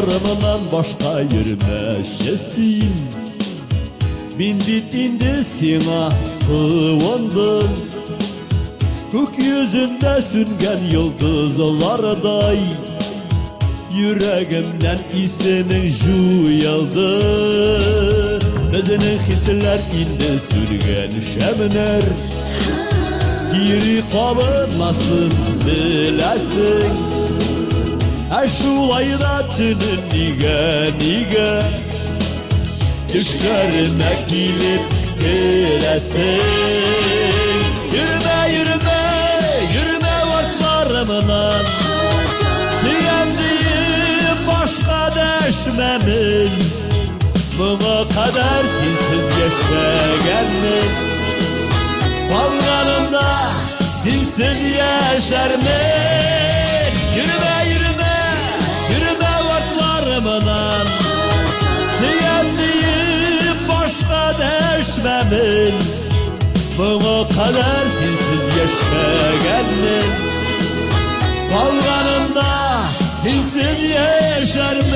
vartlarımdan başka yürümeşesin. Bindit indi sina sıvandın, gökyüzünde süngen yıldızlarday. Yüreğimden isinin juyaldı, özünün hisler indi sürgen şeminer. Geri kalmasın bilesin, şulayda tünün nige düşlerime gelip giresin. Yürüme yürüme yürüme vartlarımdan, sevdiğim başka deşmemin. Buna kadar sensiz yaşayanım, bağlanımda sensiz yaşarım. Yürüme yürüme yürüme vartlarımdan, sevdiğim başka deşmemin. Buna kadar sensiz yaşayanım, bağlanımda sensiz yaşarım.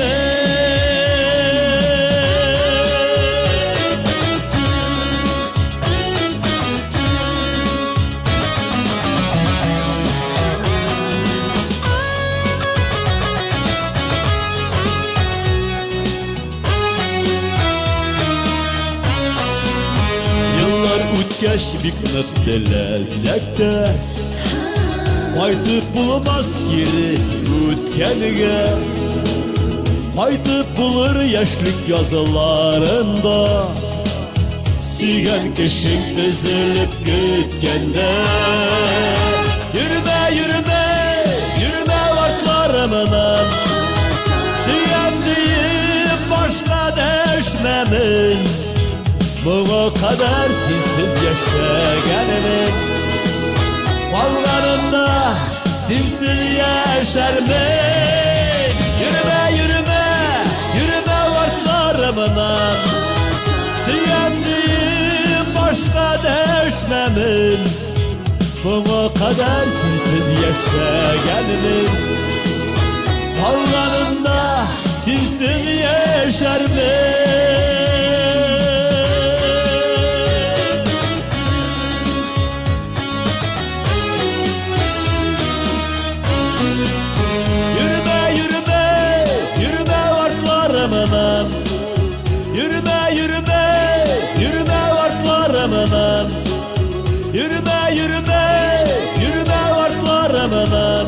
Ütkeş biknat dilesek de qaytıp bulmaz geri ötkeniga. Qaytıp bulur yaşlık yazılarında, suygan kişing üzülüp gütkende. Yürüme yürüme yürüme vartlarımdan, sevdiğim başka deşmemin. Buna kadar sensiz yaşayanım, bağlarında sensiz yaşarım. Yürüme yürüme yürüme vartlarımdan, sevdiğim başka deşmemin. Buna kadar sensiz yaşayanım, bağlarında sensiz yaşarım. Yürüme yürüme yürüme vartlarımdan, yürüme yürüme yürüme vartlarımdan.